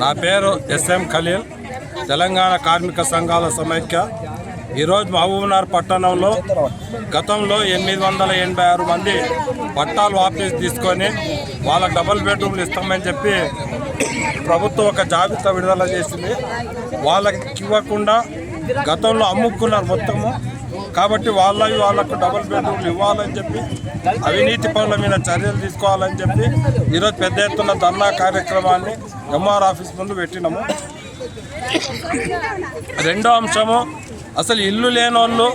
నా పేరు ఎస్ఎం ఖలీల్, తెలంగాణ కార్మిక సంఘాల సమైక్య. ఈరోజు మహబూబ్నగర్ పట్టణంలో గతంలో 886 మంది పట్టాలు వాపసు తీసుకొని వాళ్ళకు డబుల్ బెడ్రూమ్లు ఇస్తామని చెప్పి ప్రభుత్వం ఒక జాబితా విడుదల చేసింది. వాళ్ళకి ఇవ్వకుండా గతంలో అమ్ముకున్నారు మొత్తము. కాబట్టి వాళ్ళకు డబుల్ బెడ్రూమ్లు ఇవ్వాలని చెప్పి, అవినీతి పనుల మీద చర్యలు తీసుకోవాలని చెప్పి ఈరోజు పెద్ద ఎత్తున ధర్నా కార్యక్రమాన్ని ఎంఆర్ ఆఫీస్ ముందు పెట్టినాము. రెండో అంశము, అసలు ఇల్లు లేనోళ్ళు,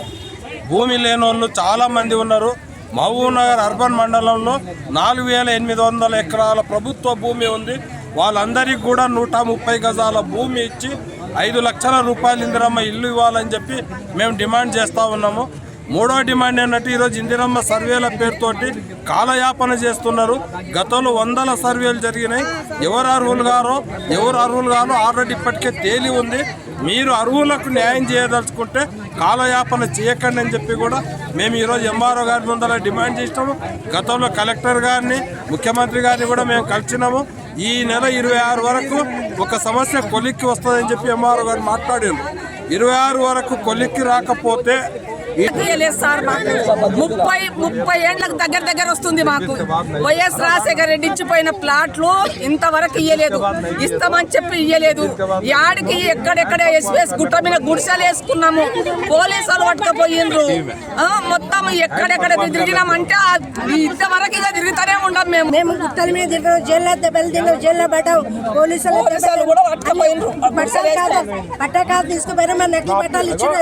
భూమి లేనోళ్ళు చాలామంది ఉన్నారు. మహబూబ్నగర్ అర్బన్ మండలంలో 4800 ఎకరాల ప్రభుత్వ భూమి ఉంది. వాళ్ళందరికీ కూడా 130 గజాల భూమి ఇచ్చి 5 లక్షల రూపాయలు ఇందిరమ్మ ఇల్లు ఇవ్వాలని చెప్పి మేము డిమాండ్ చేస్తూ ఉన్నాము. మూడో డిమాండ్ ఏంటంటే, ఈరోజు ఇందిరమ్మ సర్వేల పేరుతోటి కాలయాపన చేస్తున్నారు. గతంలో 100 సర్వేలు జరిగినాయి. ఎవరు అర్హులు గారో ఆల్రెడీ ఇప్పటికే తేలి ఉంది. మీరు అర్హులకు న్యాయం చేయదలుచుకుంటే కాలయాపన చేయకండి అని చెప్పి కూడా మేము ఈరోజు ఎంఆర్ఓ గారి ముందర డిమాండ్ చేసినాము. గతంలో కలెక్టర్ గారిని, ముఖ్యమంత్రి గారిని కూడా మేము కలిసినాము. ఈ నెల 26 వరకు ఒక సమస్య కొలిక్కి వస్తుందని చెప్పి ఎంఆర్ఓ గారు మాట్లాడారు. 26 వరకు కొలిక్కి రాకపోతే సార్ మాకు 30 ఏళ్ళకు దగ్గర వస్తుంది. మాకు వైఎస్ రాజశేఖర రెడ్డి ఇచ్చిపోయిన ప్లాట్లు ఇంతవరకు ఇయ్యలేదు. ఇస్తామని చెప్పి ఇయ్యలేదు. యాడికి ఎక్కడెక్కడ ఎస్పీఎస్ గుట్ట మీద గుడిసెలు వేసుకున్నాము. పోలీసులు పట్టుకపోయిండ్రు. మొత్తం ఎక్కడెక్కడ తిరిగినామంటే ఇంతవరకు ఇక తిరుగుతూనే ఉన్నాం. మేము గుట్టల మీద తిరిగాం, జైల్లో దెబ్బలు తిన్నాం, జైల్లో పడ్డాం. పోలీసులు కూడా పట్టుకపోయిండ్రు. పట్టకాలు తీసుకుపోయినా మా నకిలీ పట్టాలు ఇచ్చిన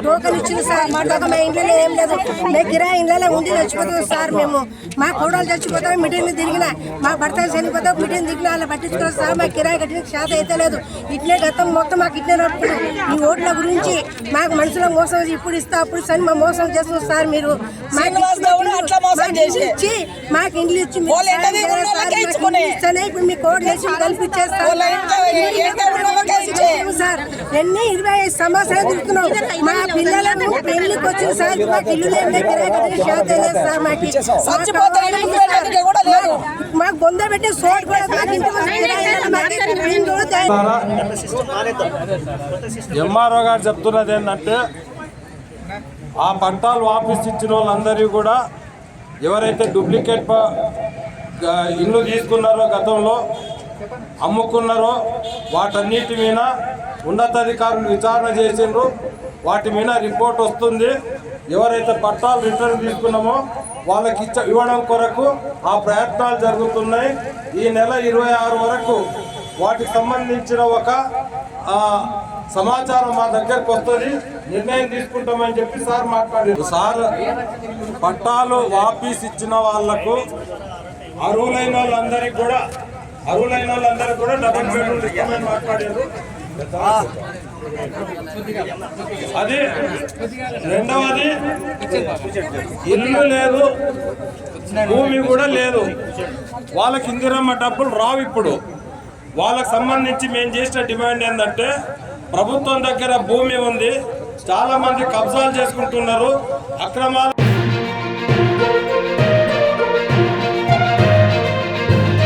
టోకన్ ఇచ్చిన సార్. మా ఇంట్లో ఏం లేదు, మేము కిరాయి ఇంట్లో ఉండి చచ్చిపోతాం సార్. మేము మా కోడలు చచ్చిపోతాం, మీటింగ్ తిరిగిన మా భర్త చనిపోతాం, మీటింగ్ దిగిన అలా పట్టించుకోవాలి సార్. మా కిరాయి కట్టిన శాత అయితే లేదు. ఇట్లే గతం మొత్తం మాకు ఇట్లే నడుపుతున్నాం. ఈ ఓట్ల గురించి మాకు మనుషుల మోసం ఇప్పుడు ఇస్తా అప్పుడు సరి మా మోసం చేస్తున్నారు సార్. మీరు ఇచ్చి మాకు ఇండ్లు ఇచ్చి ఇప్పుడు మీ కోడ్ వేసి కల్పించేస్తారు సార్. ఎన్ని 25 సంవత్సరాలు తిరుగుతున్నాం. మా పిల్లలను పెళ్లికి వచ్చిన సార్ మాకు ఇల్లు మాకు బొంద పెట్టి సోట్ కూడా ఎంఆర్ఓ గారు చెప్తున్నది ఏంటంటే, ఆ పట్టాలు వాపస్ ఇచ్చిన వాళ్ళందరూ కూడా ఎవరైతే డూప్లికేట్ ఇల్లు తీసుకున్నారో, గతంలో అమ్ముకున్నారో, వాటన్నిటి మీద ఉన్నతాధికారులు విచారణ చేసిండ్రు. వాటి మీద రిపోర్ట్ వస్తుంది. ఎవరైతే పట్టాలు రిటర్న్ తీసుకున్నామో వాళ్ళకి ఇవ్వడం కొరకు ఆ ప్రయత్నాలు జరుగుతున్నాయి. ఈ నెల 26 వరకు వాటికి సంబంధించిన ఒక సమాచారం మా దగ్గరకు వస్తుంది. నిర్ణయం తీసుకుంటామని చెప్పి సార్ మాట్లాడారు. సార్, పట్టాలు వాపీస్ ఇచ్చిన వాళ్లకు అర్హులైన వాళ్ళందరికీ కూడా డబుల్ బెడ్రూమ్ ఇస్తామని మాట్లాడారు. అది రెండవది, ఇల్లు లేదు, భూమి కూడా లేదు. వాళ్ళకి ఇందిరమ్మ డబ్బులు రావు. ఇప్పుడు వాళ్ళకి సంబంధించి మేము చేసిన డిమాండ్ ఏంటంటే, ప్రభుత్వం దగ్గర భూమి ఉంది, చాలా మంది కబ్జాలు చేసుకుంటున్నారు, అక్రమాలు